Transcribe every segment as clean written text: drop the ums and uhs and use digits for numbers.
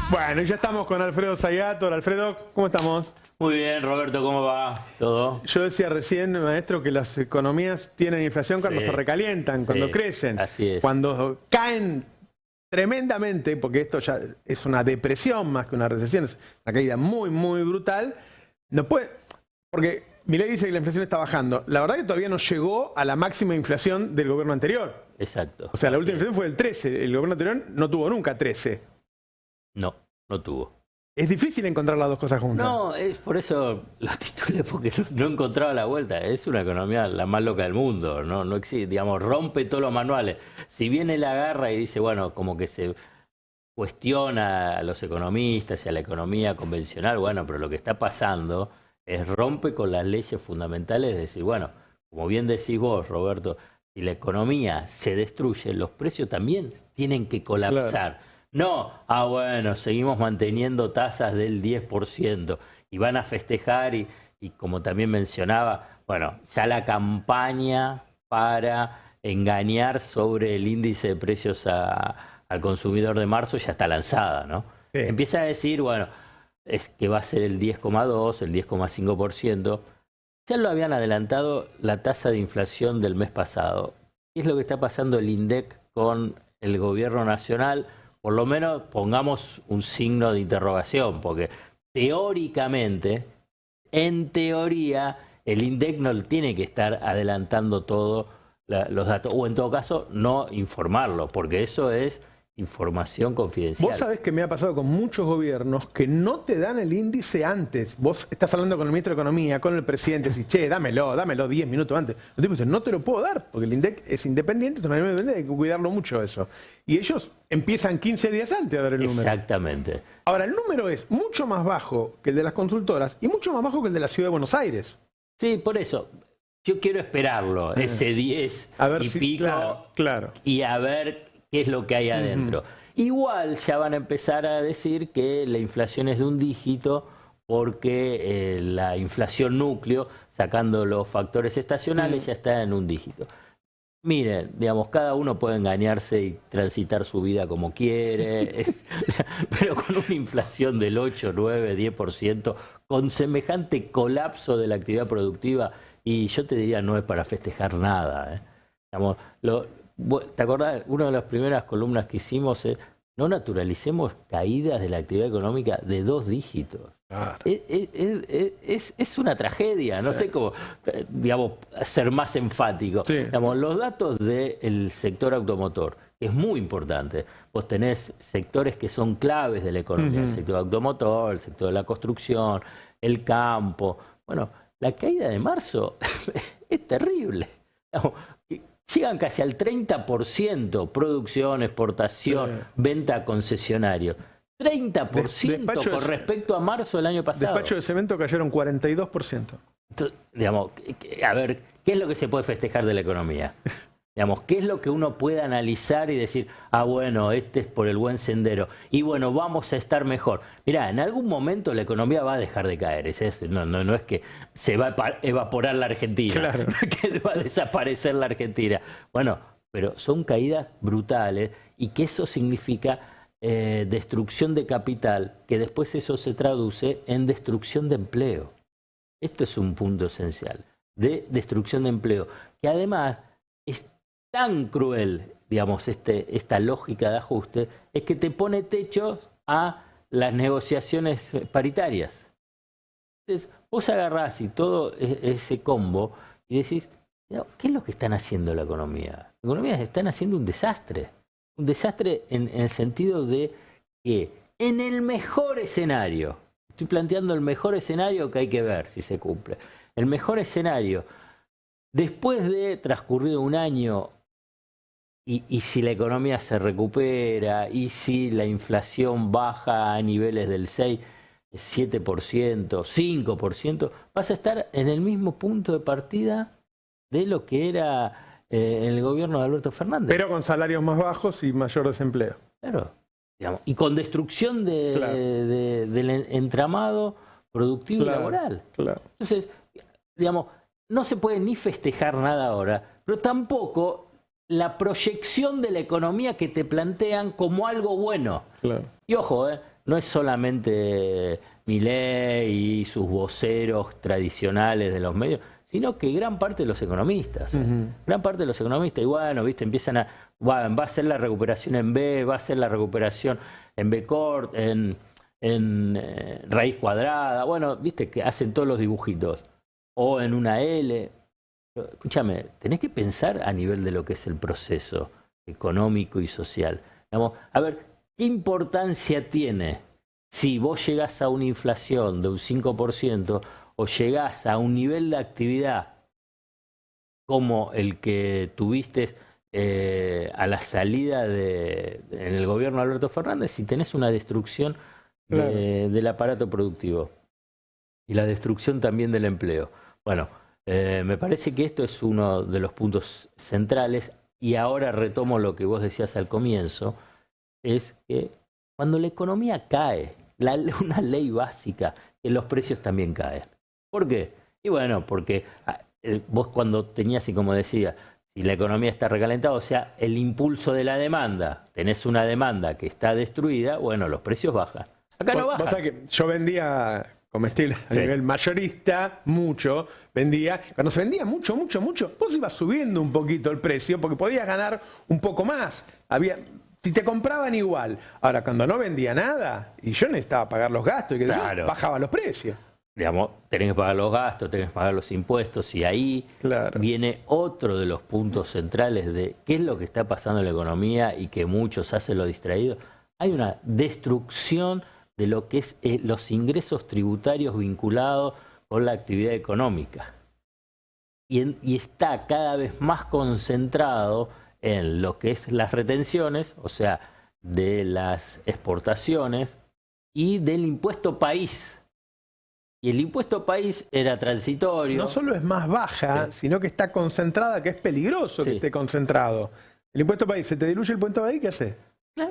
Bueno, y ya estamos con Alfredo Zayator. Alfredo, ¿cómo estamos? Muy bien, Roberto, ¿cómo va todo? Yo decía recién, maestro, que las economías tienen inflación cuando se recalientan, cuando crecen. Así es. Cuando caen tremendamente, porque esto ya es una depresión más que una recesión, es una caída muy, muy brutal. No puede, porque Milei dice que la inflación está bajando. La verdad que todavía no llegó a la máxima inflación del gobierno anterior. Exacto. O sea, la última inflación fue del 13. El gobierno anterior no tuvo nunca 13. No, no tuvo. Es difícil encontrar las dos cosas juntas. No, es por eso los titulé, porque no encontraba la vuelta. Es una economía la más loca del mundo, no existe, digamos, rompe todos los manuales. Si bien él agarra y dice, bueno, como que se cuestiona a los economistas y a la economía convencional, bueno, pero lo que está pasando es rompe con las leyes fundamentales de decir, bueno, como bien decís vos, Roberto, si la economía se destruye, los precios también tienen que colapsar. Claro. No, bueno, seguimos manteniendo tasas del 10% y van a festejar y como también mencionaba, bueno, ya la campaña para engañar sobre el índice de precios al consumidor de marzo ya está lanzada, ¿no? Sí. Empieza a decir, bueno, es que va a ser el 10,2, el 10,5%. Ya lo habían adelantado la tasa de inflación del mes pasado. ¿Qué es lo que está pasando el INDEC con el gobierno nacional? Por lo menos pongamos un signo de interrogación, porque teóricamente, en teoría, el INDEC no tiene que estar adelantando todos los datos, o en todo caso, no informarlo, porque eso es información confidencial. Vos sabés que me ha pasado con muchos gobiernos que no te dan el índice antes. Vos estás hablando con el ministro de Economía, con el presidente, decís, che, dámelo 10 minutos antes. Los tipos dicen, no te lo puedo dar, porque el INDEC es independiente, es una independiente, hay que cuidarlo mucho eso. Y ellos empiezan 15 días antes a dar el número. Exactamente. Ahora, el número es mucho más bajo que el de las consultoras y mucho más bajo que el de la Ciudad de Buenos Aires. Sí, por eso. Yo quiero esperarlo, ese 10 a ver y si, pico, claro. Y a ver qué es lo que hay adentro. Igual ya van a empezar a decir que la inflación es de un dígito porque la inflación núcleo, sacando los factores estacionales, ya está en un dígito. Miren, digamos, cada uno puede engañarse y transitar su vida como quiere, pero con una inflación del 8, 9, 10%, con semejante colapso de la actividad productiva, y yo te diría, no es para festejar nada. Digamos, ¿te acordás? Una de las primeras columnas que hicimos es no naturalicemos caídas de la actividad económica de 2 dígitos. Claro. Es una tragedia, no sé cómo, digamos, ser más enfático. Sí. Digamos, los datos del sector automotor, que es muy importante. Vos tenés sectores que son claves de la economía, el sector automotor, el sector de la construcción, el campo. Bueno, la caída de marzo es terrible. Digamos, llegan casi al 30%, producción, exportación, venta a concesionarios. 30% con respecto a marzo del año pasado. Despacho de cemento cayeron 42%. Entonces, digamos, a ver, ¿qué es lo que se puede festejar de la economía? Digamos, ¿qué es lo que uno puede analizar y decir, bueno, este es por el buen sendero, y bueno, vamos a estar mejor? Mirá, en algún momento la economía va a dejar de caer, no es que se va a evaporar la Argentina, claro. No es que va a desaparecer la Argentina. Bueno, pero son caídas brutales y que eso significa destrucción de capital, que después eso se traduce en destrucción de empleo. Esto es un punto esencial, de destrucción de empleo, que además es tan cruel, digamos, esta lógica de ajuste, es que te pone techo a las negociaciones paritarias. Entonces, vos agarrás y todo ese combo y decís, ¿qué es lo que están haciendo la economía? La economía están haciendo un desastre. Un desastre en el sentido de que en el mejor escenario, estoy planteando el mejor escenario que hay que ver si se cumple, el mejor escenario, después de transcurrido un año, y si la economía se recupera, y si la inflación baja a niveles del 6, 7%, 5%, vas a estar en el mismo punto de partida de lo que era el gobierno de Alberto Fernández. Pero con salarios más bajos y mayor desempleo. Claro. Digamos, y con destrucción del entramado productivo y laboral. Claro. Entonces, digamos, no se puede ni festejar nada ahora, pero tampoco la proyección de la economía que te plantean como algo bueno. Claro. Y ojo, no es solamente Milei y sus voceros tradicionales de los medios, sino que gran parte de los economistas, gran parte de los economistas, y bueno, viste, empiezan a, bueno, va a ser la recuperación en B, va a ser la recuperación en B corta, en raíz cuadrada, bueno, viste que hacen todos los dibujitos, o en una L. Pero, escúchame, tenés que pensar a nivel de lo que es el proceso económico y social. Digamos, a ver, ¿qué importancia tiene si vos llegás a una inflación de un 5% o llegás a un nivel de actividad como el que tuviste a la salida en el gobierno de Alberto Fernández, si tenés una destrucción del aparato productivo y la destrucción también del empleo? Bueno, me parece que esto es uno de los puntos centrales, y ahora retomo lo que vos decías al comienzo, es que cuando la economía cae, una ley básica, que los precios también caen. ¿Por qué? Y bueno, porque vos cuando tenías, y como decía, si la economía está recalentada, o sea, el impulso de la demanda, tenés una demanda que está destruida, bueno, los precios bajan. Acá no bajan. Vos sabés que yo vendía comestible a nivel mayorista, mucho, vendía. Cuando se vendía mucho, vos ibas subiendo un poquito el precio porque podías ganar un poco más. Si te compraban igual. Ahora, cuando no vendía nada, y yo necesitaba pagar los gastos, y que Claro. bajaba los precios. Digamos, tenés que pagar los gastos, tenés que pagar los impuestos, y ahí viene otro de los puntos centrales de qué es lo que está pasando en la economía y que muchos hacen lo distraído. Hay una destrucción de lo que es los ingresos tributarios vinculados con la actividad económica. Y está cada vez más concentrado en lo que es las retenciones, o sea, de las exportaciones y del impuesto país. Y el impuesto país era transitorio. No solo es más baja, sino que está concentrada, que es peligroso que esté concentrado. El impuesto país, ¿se te diluye el impuesto país? ¿Qué haces?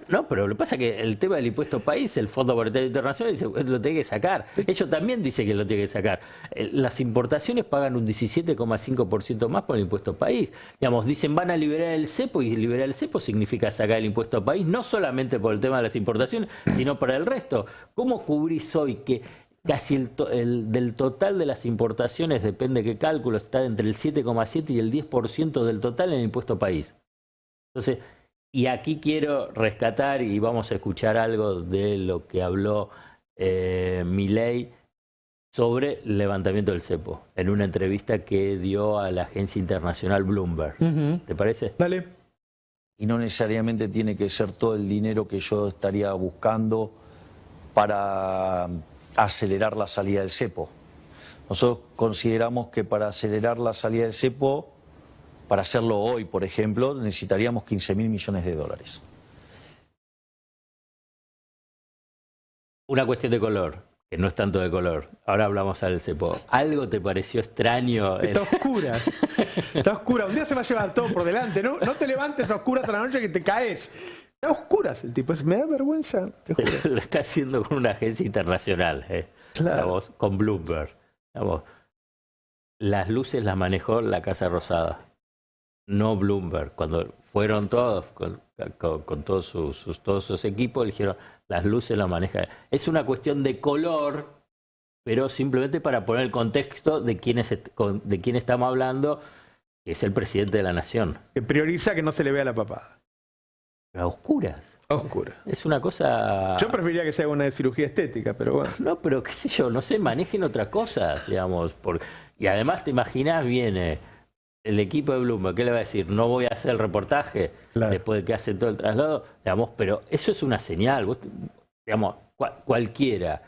No, pero lo que pasa es que el tema del impuesto país, el Fondo Monetario Internacional dice que lo tiene que sacar. Ellos también dicen que lo tiene que sacar. Las importaciones pagan un 17,5% más por el impuesto país. Digamos, dicen van a liberar el cepo, y liberar el cepo significa sacar el impuesto país, no solamente por el tema de las importaciones, sino para el resto. ¿Cómo cubrís hoy que casi del total de las importaciones, depende de qué cálculo, está entre el 7,7 y el 10% del total en el impuesto país? Entonces, y aquí quiero rescatar, y vamos a escuchar algo de lo que habló Milei sobre el levantamiento del cepo, en una entrevista que dio a la agencia internacional Bloomberg. ¿Te parece? Dale. Y no necesariamente tiene que ser todo el dinero que yo estaría buscando para acelerar la salida del cepo. Nosotros consideramos que para acelerar la salida del cepo, para hacerlo hoy, por ejemplo, necesitaríamos 15.000 millones de dólares. Una cuestión de color, que no es tanto de color. Ahora hablamos al cepo. ¿Algo te pareció extraño? Está oscura. Está oscura. Un día se va a llevar todo por delante. No te levantes a oscuras a la noche que te caes. Está oscuras el tipo. Me da vergüenza. Lo está haciendo con una agencia internacional. Claro. Digamos, con Bloomberg. Digamos, las luces las manejó la Casa Rosada, no Bloomberg. Cuando fueron todos con todos sus equipos, dijeron las luces las maneja. Es una cuestión de color, pero simplemente para poner el contexto de quién estamos hablando, que es el presidente de la nación. Que prioriza que no se le vea la papada. A oscuras. Oscura. Es una cosa... Yo preferiría que sea una de cirugía estética, pero bueno. No, pero qué sé yo, no sé, manejen otra cosa, digamos. Y además te imaginás, viene el equipo de Bloomberg, ¿qué le va a decir? No voy a hacer el reportaje después de que hace todo el traslado, digamos, pero eso es una señal. Vos, digamos, cualquiera,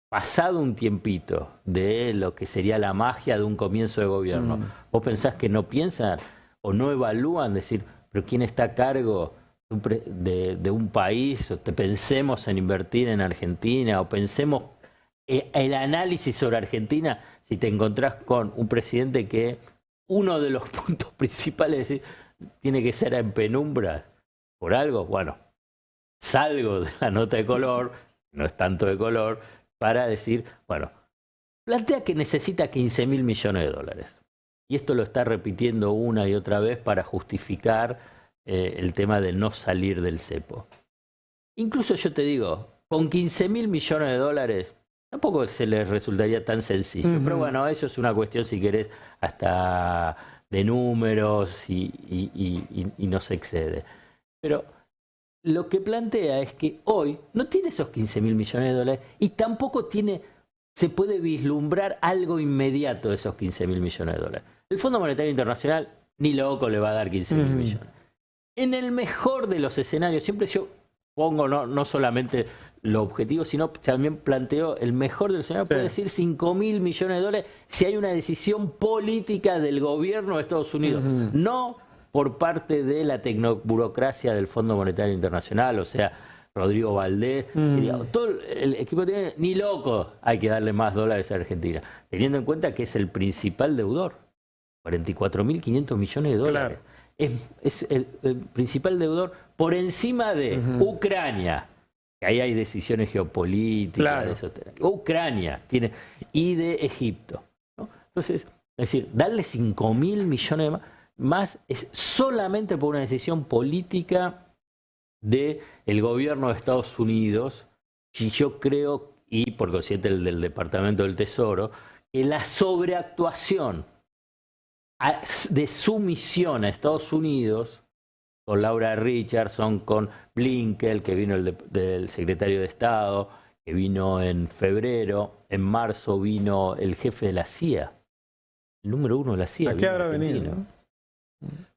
pasado un tiempito de lo que sería la magia de un comienzo de gobierno, vos pensás que no piensan o no evalúan decir, pero ¿quién está a cargo de un país? O pensemos en invertir en Argentina, o pensemos el análisis sobre Argentina, si te encontrás con un presidente que uno de los puntos principales es decir, tiene que ser en penumbra por algo. Bueno, salgo de la nota de color, no es tanto de color, para decir, bueno, plantea que necesita 15.000 millones de dólares. Y esto lo está repitiendo una y otra vez para justificar el tema de no salir del cepo. Incluso yo te digo, con 15.000 millones de dólares tampoco se les resultaría tan sencillo. Pero bueno, eso es una cuestión, si querés, hasta de números y no se excede. Pero lo que plantea es que hoy no tiene esos 15.000 millones de dólares y tampoco se puede vislumbrar algo inmediato de esos 15.000 millones de dólares. El Fondo Monetario Internacional ni loco le va a dar 15.000 millones. En el mejor de los escenarios, siempre yo pongo no solamente lo objetivo, sino también planteo el mejor de los escenarios, puede decir 5.000 millones de dólares si hay una decisión política del gobierno de Estados Unidos, no por parte de la tecnoburocracia del Fondo Monetario Internacional, o sea, Rodrigo Valdés, digamos, todo el equipo tiene, ni loco hay que darle más dólares a Argentina, teniendo en cuenta que es el principal deudor, 44.500 millones de dólares. Claro. Es el principal deudor por encima de Ucrania, que ahí hay decisiones geopolíticas, Ucrania tiene, y de Egipto, ¿no? Entonces, es decir, darle 5.000 millones más es solamente por una decisión política del gobierno de Estados Unidos, y yo creo, y por consiguiente el del Departamento del Tesoro, que la sobreactuación de su misión a Estados Unidos, con Laura Richardson, con Blinken, que vino del secretario de Estado, que vino en febrero, en marzo vino el jefe de la CIA, el número 1 de la CIA. ¿A qué habrá venido?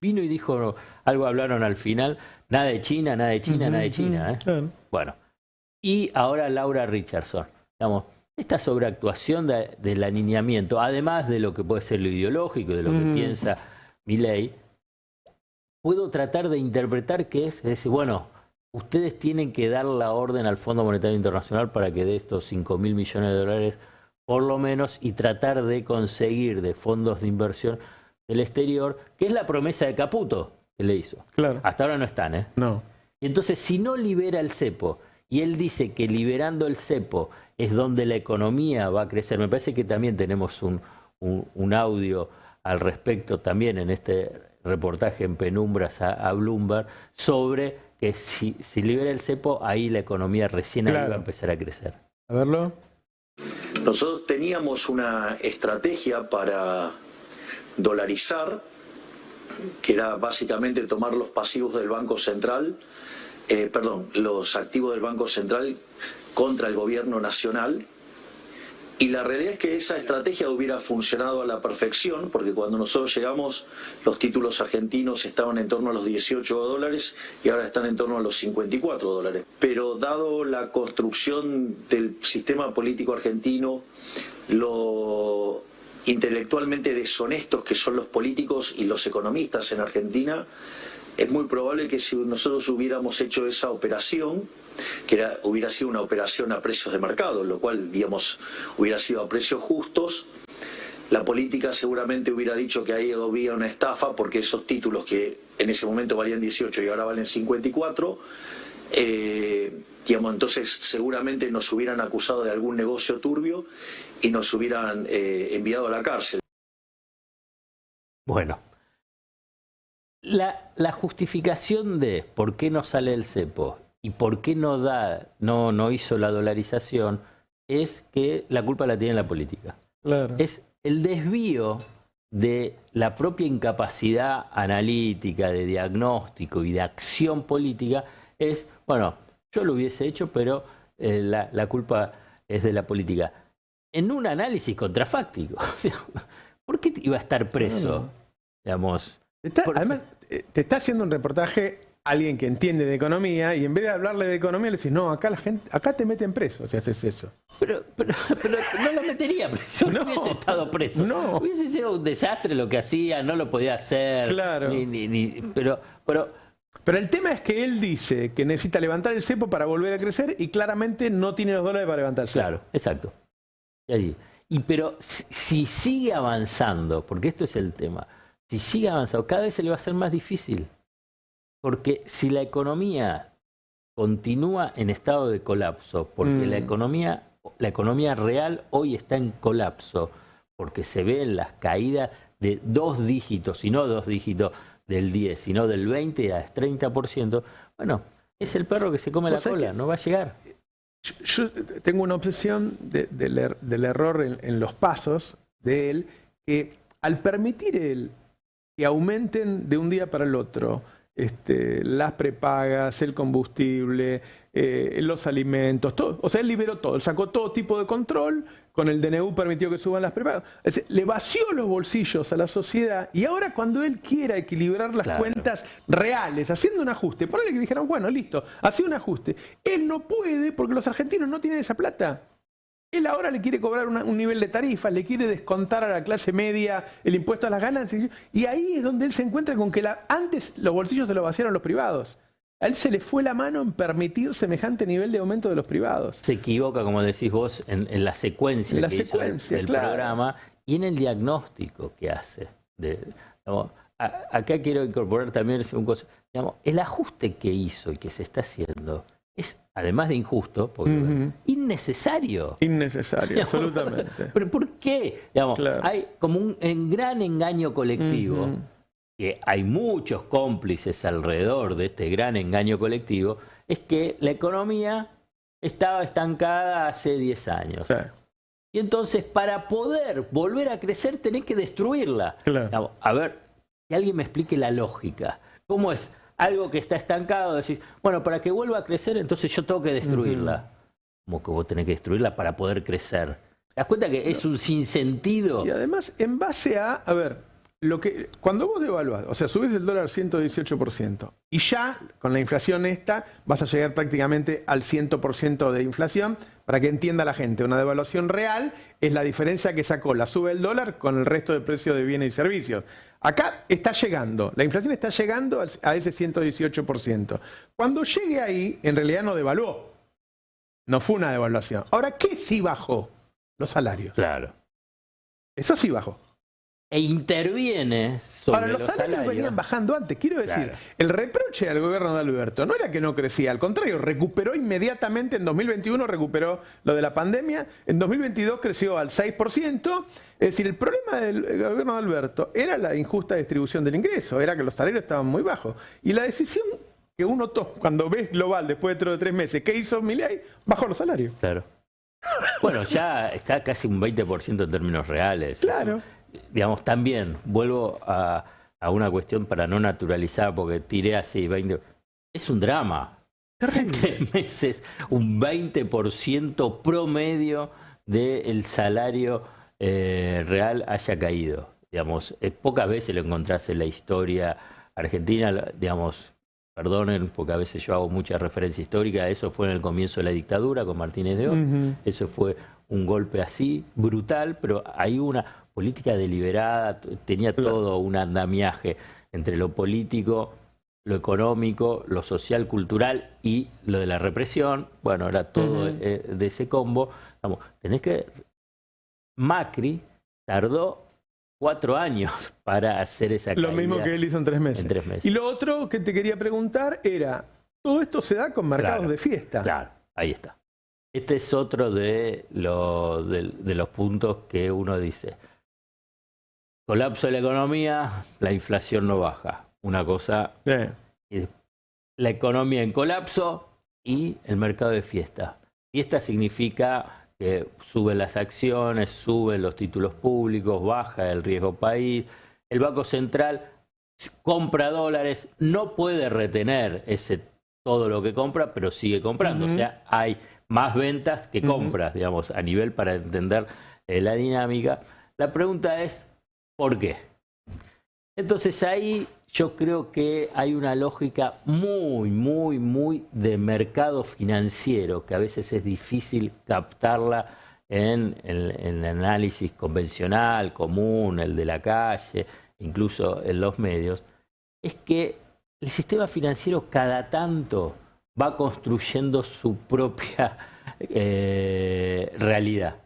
Vino y dijo, algo hablaron al final, nada de China, nada de China, nada de China. Bueno, y ahora Laura Richardson, digamos, esta sobreactuación del alineamiento, además de lo que puede ser lo ideológico, de lo que piensa Milei, puedo tratar de interpretar que es decir, bueno, ustedes tienen que dar la orden al Fondo Monetario Internacional para que dé estos 5.000 millones de dólares por lo menos y tratar de conseguir de fondos de inversión del exterior, que es la promesa de Caputo que le hizo. Claro. Hasta ahora no están, No. Y entonces, si no libera el cepo, y él dice que liberando el cepo es donde la economía va a crecer, me parece que también tenemos un audio al respecto también en este reportaje en penumbras a Bloomberg, sobre que si libera el cepo, ahí la economía recién va a empezar a crecer. A verlo. Nosotros teníamos una estrategia para dolarizar, que era básicamente tomar los pasivos del Banco Central, los activos del Banco Central contra el gobierno nacional, y la realidad es que esa estrategia hubiera funcionado a la perfección, porque cuando nosotros llegamos los títulos argentinos estaban en torno a los $18 y ahora están en torno a los $54. Pero dado la construcción del sistema político argentino, lo intelectualmente deshonestos que son los políticos y los economistas en Argentina, es muy probable que si nosotros hubiéramos hecho esa operación, hubiera sido una operación a precios de mercado, lo cual, digamos, hubiera sido a precios justos, la política seguramente hubiera dicho que ahí había una estafa porque esos títulos que en ese momento valían 18 y ahora valen 54, digamos, entonces seguramente nos hubieran acusado de algún negocio turbio y nos hubieran enviado a la cárcel. Bueno, la justificación de por qué no sale el cepo y por qué no hizo la dolarización es que la culpa la tiene la política. Claro. Es el desvío de la propia incapacidad analítica, de diagnóstico y de acción política. Es, bueno, yo lo hubiese hecho, pero la culpa es de la política. En un análisis contrafáctico. ¿Por qué iba a estar preso? Digamos, además, te está haciendo un reportaje alguien que entiende de economía y en vez de hablarle de economía le decís, no, acá te meten preso si haces eso. Pero no lo metería preso, no hubiese estado preso. No. Hubiese sido un desastre lo que hacía, no lo podía hacer. Claro. Pero el tema es que él dice que necesita levantar el cepo para volver a crecer y claramente no tiene los dólares para levantar el cepo. Claro, exacto. Y allí. Pero si sigue avanzando, porque esto es el tema, si sigue avanzando, cada vez se le va a hacer más difícil. Porque si la economía continúa en estado de colapso, porque la economía real hoy está en colapso, porque se ven las caídas de 2 dígitos, y no 2 dígitos del 10, sino del 20 al 30%, bueno, es el perro que se come la cola, no va a llegar. Yo tengo una obsesión del error en los pasos de él, que al permitir él que aumenten de un día para el otro las prepagas, el combustible, los alimentos, todo, o sea, él liberó todo, él sacó todo tipo de control, con el DNU permitió que suban las prepagas, es decir, le vació los bolsillos a la sociedad, y ahora cuando él quiera equilibrar las cuentas reales, haciendo un ajuste, ponele que dijeron, bueno, listo, hace un ajuste, él no puede porque los argentinos no tienen esa plata. Él ahora le quiere cobrar un nivel de tarifas, le quiere descontar a la clase media el impuesto a las ganancias, y ahí es donde él se encuentra con que antes los bolsillos se los vaciaron los privados. A él se le fue la mano en permitir semejante nivel de aumento de los privados. Se equivoca, como decís vos, en la secuencia del programa y en el diagnóstico que hace. Acá quiero incorporar también un cosa. El ajuste que hizo y que se está haciendo es, además de injusto, porque innecesario. Innecesario, absolutamente. ¿Pero por qué? Hay como un gran engaño colectivo, que hay muchos cómplices alrededor de este gran engaño colectivo, es que la economía estaba estancada hace 10 años. Claro. Y entonces, para poder volver a crecer, tenés que destruirla. Claro. A ver, que alguien me explique la lógica. ¿Cómo es? Algo que está estancado, decís, bueno, para que vuelva a crecer, entonces yo tengo que destruirla. Como que vos tenés que destruirla para poder crecer. ¿Te das cuenta que es un sinsentido? Y además, en base a ver, cuando vos devaluás, o sea, subís el dólar 118%, y ya con la inflación esta vas a llegar prácticamente al 100% de inflación, para que entienda la gente, una devaluación real es la diferencia que sacó la sube del dólar con el resto de precios de bienes y servicios. Acá está llegando, la inflación está llegando a ese 118%. Cuando llegue ahí, en realidad no devaluó. No fue una devaluación. Ahora, ¿qué sí bajó? Los salarios. Claro. Eso sí bajó. E interviene sobre Ahora, los salarios venían bajando antes. Quiero decir, el reproche al gobierno de Alberto no era que no crecía, al contrario, recuperó inmediatamente. En 2021 recuperó lo de la pandemia, en 2022 creció al 6%. Es decir, el problema del gobierno de Alberto era la injusta distribución del ingreso, era que los salarios estaban muy bajos. Y la decisión que uno toma cuando ves global después de 3 meses, ¿qué hizo Milei? Bajó los salarios. Claro. Bueno, ya está casi un 20% en términos reales. Claro. Digamos, también vuelvo a una cuestión para no naturalizar, porque tiré así 20. Es un drama. En 3 meses, un 20% promedio del salario real haya caído. Digamos, pocas veces lo encontrás en la historia argentina. Digamos, perdonen, porque a veces yo hago mucha referencia histórica. Eso fue en el comienzo de la dictadura con Martínez de Oz. Eso fue un golpe así, brutal, pero hay una política deliberada, tenía todo un andamiaje entre lo político, lo económico, lo social, cultural y lo de la represión. Bueno, era todo de ese combo. Vamos, tenés que... Macri tardó 4 años para hacer esa caída. Lo mismo que él hizo en 3 meses. En 3 meses. Y lo otro que te quería preguntar era, todo esto se da con mercados de fiesta. Claro, ahí está. Este es otro de los puntos que uno dice. Colapso de la economía, la inflación no baja. Una cosa, la economía en colapso y el mercado de fiesta. Fiesta significa que suben las acciones, suben los títulos públicos, baja el riesgo país. El Banco Central compra dólares, no puede retener todo lo que compra, pero sigue comprando. O sea, hay más ventas que compras, digamos, a nivel para entender la dinámica. La pregunta es, ¿por qué? Entonces ahí yo creo que hay una lógica muy de mercado financiero, que a veces es difícil captarla en el análisis convencional, común, el de la calle, incluso en los medios. Es que el sistema financiero cada tanto va construyendo su propia realidad,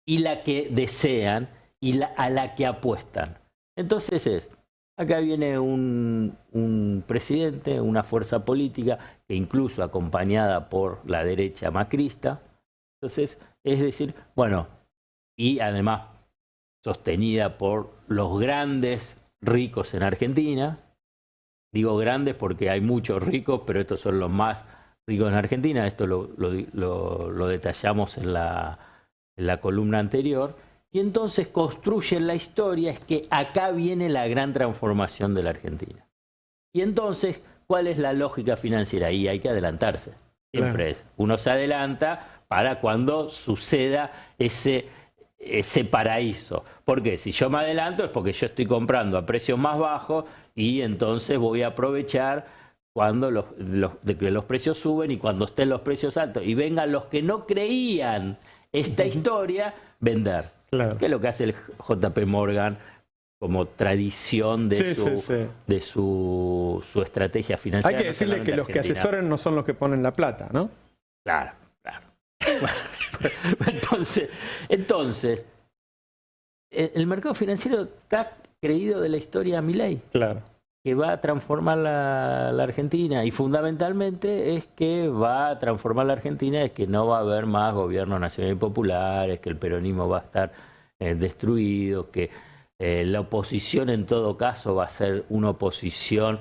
y la que desean y a la que apuestan. Entonces acá viene un presidente, una fuerza política, que incluso acompañada por la derecha macrista. Entonces, es decir, bueno, y además sostenida por los grandes ricos en Argentina. Digo grandes porque hay muchos ricos, pero estos son los más Digo, en Argentina, esto lo detallamos en la columna anterior, y entonces construyen la historia, es que acá viene la gran transformación de la Argentina. Y entonces, ¿cuál es la lógica financiera? Ahí hay que adelantarse. Siempre es. Uno se adelanta para cuando suceda ese paraíso. Porque si yo me adelanto es porque yo estoy comprando a precios más bajos y entonces voy a aprovechar cuando los precios suben y cuando estén los precios altos y vengan los que no creían esta historia, vender. Claro. Que es lo que hace el JP Morgan como tradición de su estrategia financiera. Hay que decirle que los que asesoran no son los que ponen la plata, ¿no? Claro. Entonces, el mercado financiero está creído de la historia Milei. Claro. Que va a transformar la Argentina, y fundamentalmente es que va a transformar la Argentina, es que no va a haber más gobierno nacional y popular, es que el peronismo va a estar destruido, que la oposición en todo caso va a ser una oposición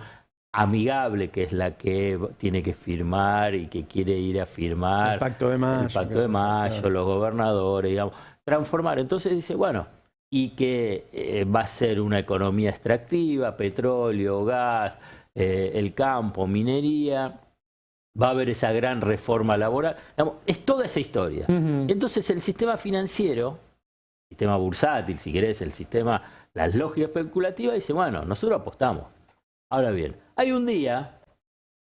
amigable, que es la que tiene que firmar y que quiere ir a firmar el Pacto de Mayo, claro. Los gobernadores, digamos, transformar. Entonces dice, bueno, y que va a ser una economía extractiva, petróleo, gas, el campo, minería, va a haber esa gran reforma laboral. Digamos, es toda esa historia. Entonces el sistema financiero, sistema bursátil, si querés, las lógicas especulativas, dice, bueno, nosotros apostamos. Ahora bien, hay un día,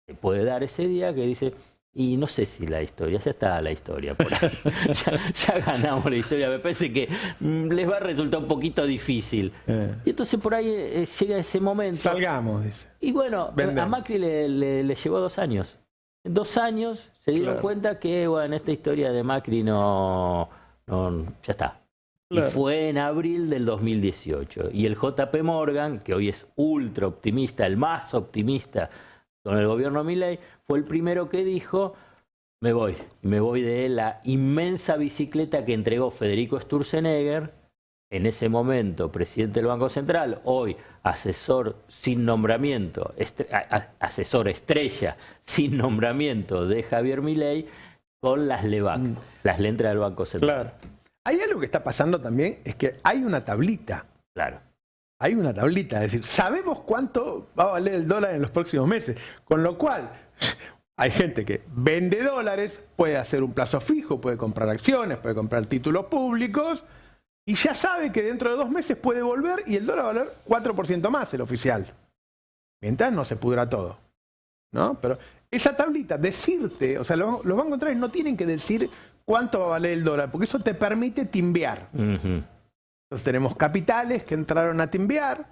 se puede dar ese día, que dice, y no sé si la historia, ya está la historia por ahí. ya ganamos la historia, me parece que les va a resultar un poquito difícil. Y entonces por ahí llega ese momento. Salgamos, dice. Y bueno, a Macri le llevó 2 años. En 2 años se dieron cuenta que, bueno, esta historia de Macri no ya está. Claro. Y fue en abril del 2018. Y el JP Morgan, que hoy es ultra optimista, el más optimista con el gobierno Milei, fue el primero que dijo, me voy de la inmensa bicicleta que entregó Federico Sturzenegger, en ese momento presidente del Banco Central, hoy asesor sin nombramiento, asesor estrella sin nombramiento de Javier Milei, con las LEBAC, las letras del Banco Central. Claro. Hay algo que está pasando también, es que hay una tablita. Claro. Hay una tablita, es decir, sabemos cuánto va a valer el dólar en los próximos meses, con lo cual hay gente que vende dólares, puede hacer un plazo fijo, puede comprar acciones, puede comprar títulos públicos, y ya sabe que dentro de 2 meses puede volver y el dólar va a valer 4% más, el oficial. Mientras no se pudra todo, ¿no? Pero esa tablita, decirte, o sea, los bancos centrales no tienen que decir cuánto va a valer el dólar, porque eso te permite timbear. Entonces tenemos capitales que entraron a timbear,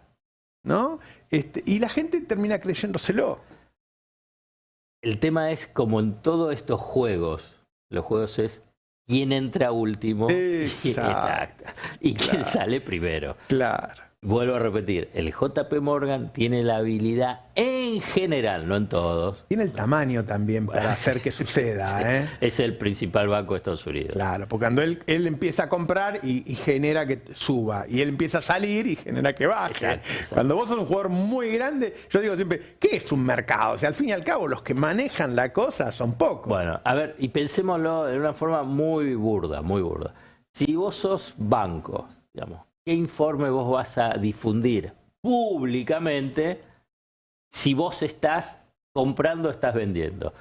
¿no? Y la gente termina creyéndoselo. El tema es, como en todos estos juegos, los juegos es quién entra último y quién sale primero. Claro. Vuelvo a repetir, el JP Morgan tiene la habilidad en general, no en todos. Tiene el tamaño también para hacer que suceda. Sí. Es el principal banco de Estados Unidos. Claro, porque cuando él empieza a comprar y genera que suba, y él empieza a salir y genera que baje. Exacto. Cuando vos sos un jugador muy grande, yo digo siempre, ¿qué es un mercado? O sea, al fin y al cabo, los que manejan la cosa son pocos. Bueno, a ver, y pensémoslo de una forma muy burda, muy burda. Si vos sos banco, digamos, ¿qué informe vos vas a difundir públicamente si vos estás comprando o estás vendiendo?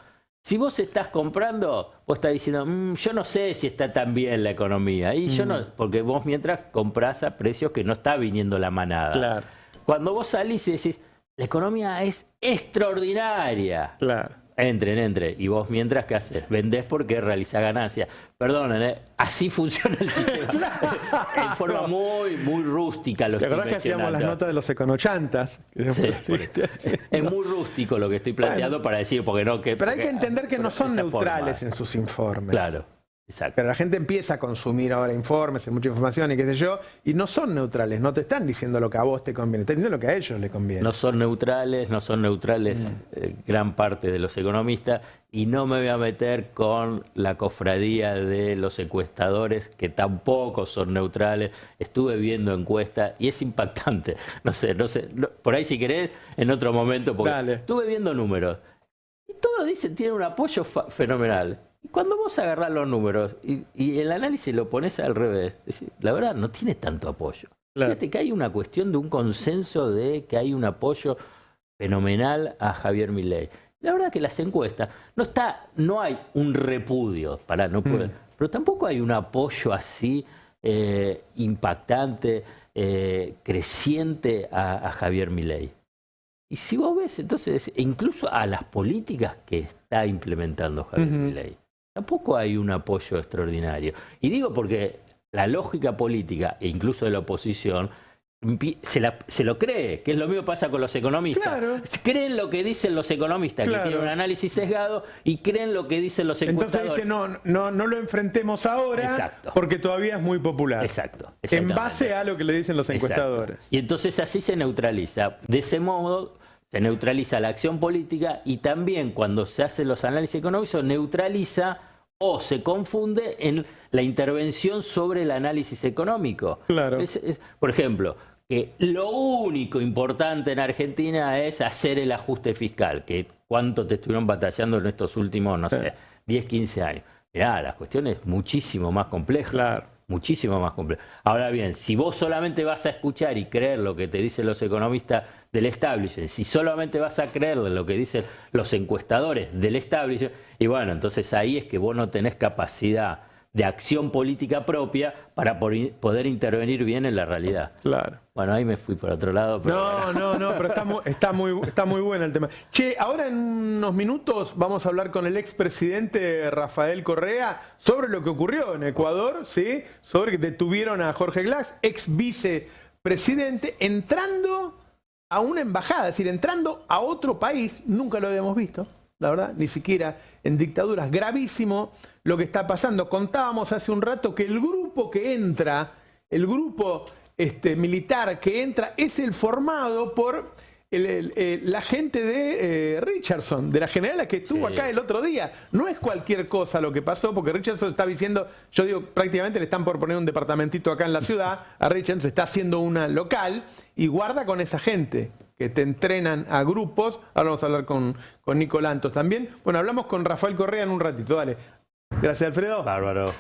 Si vos estás comprando, vos estás diciendo, yo no sé si está tan bien la economía. Y yo no, porque vos mientras comprás a precios que no está viniendo la manada. Claro. Cuando vos salís y decís, la economía es extraordinaria. Claro. Entren. Y vos mientras, ¿qué haces? Vendés porque realizás ganancias. Perdonen, así funciona el sistema. En forma muy rústica lo estoy mencionando. ¿Te acordás que hacíamos las notas de los econochantas? Sí, es muy rústico lo que estoy planteando, para decir, porque no que... Pero hay que entender que no son neutrales en sus informes. Claro. Exacto. Pero la gente empieza a consumir ahora informes, mucha información y qué sé yo, y no son neutrales, no te están diciendo lo que a vos te conviene, están diciendo lo que a ellos les conviene. No son neutrales gran parte de los economistas, y no me voy a meter con la cofradía de los encuestadores, que tampoco son neutrales. Estuve viendo encuestas y es impactante. No sé, por ahí si querés, en otro momento, porque estuve viendo números. Y todos dicen tiene un apoyo fenomenal. Y cuando vos agarrás los números y el análisis lo pones al revés, decís, la verdad no tiene tanto apoyo. Claro. Fíjate que hay una cuestión de un consenso de que hay un apoyo fenomenal a Javier Milei. La verdad que las encuestas, no hay un repudio, pero tampoco hay un apoyo así impactante, creciente a Javier Milei. Y si vos ves, entonces, incluso a las políticas que está implementando Javier Milei, tampoco hay un apoyo extraordinario. Y digo porque la lógica política, e incluso de la oposición, se lo cree, que es lo mismo que pasa con los economistas. Claro. Creen lo que dicen los economistas, claro, que tienen un análisis sesgado, y creen lo que dicen los encuestadores. Entonces dice, no lo enfrentemos ahora. Exacto. Porque todavía es muy popular. Exacto. En base a lo que le dicen los encuestadores. Exacto. Y entonces así se neutraliza. De ese modo se neutraliza la acción política, y también cuando se hacen los análisis económicos se neutraliza o se confunde en la intervención sobre el análisis económico. Claro. Por ejemplo, que lo único importante en Argentina es hacer el ajuste fiscal, que cuánto te estuvieron batallando en estos últimos, no sé, 10, 15 años. Mirá, la cuestión es muchísimo más compleja. Claro. Muchísimo más compleja. Ahora bien, si vos solamente vas a escuchar y creer lo que te dicen los economistas del establishment, si solamente vas a creer en lo que dicen los encuestadores del establishment, y bueno, entonces ahí es que vos no tenés capacidad de acción política propia para poder intervenir bien en la realidad. Claro. Bueno, ahí me fui por otro lado. Pero no, pero está muy bueno el tema. Che, ahora en unos minutos vamos a hablar con el expresidente Rafael Correa sobre lo que ocurrió en Ecuador, ¿sí? Sobre que detuvieron a Jorge Glass, ex vicepresidente, entrando a una embajada, es decir, entrando a otro país. Nunca lo habíamos visto, la verdad, ni siquiera en dictaduras. Gravísimo lo que está pasando. Contábamos hace un rato que el grupo que entra, el grupo militar que entra, es el formado por la gente de Richardson, de la generala que estuvo acá el otro día. No es cualquier cosa lo que pasó, porque Richardson está diciendo, yo digo, prácticamente le están por poner un departamentito acá en la ciudad, a Richardson se está haciendo una local, y guarda con esa gente que te entrenan a grupos. Ahora vamos a hablar con Nico Lantos también. Bueno, hablamos con Rafael Correa en un ratito, dale. Gracias, Alfredo. Bárbaro.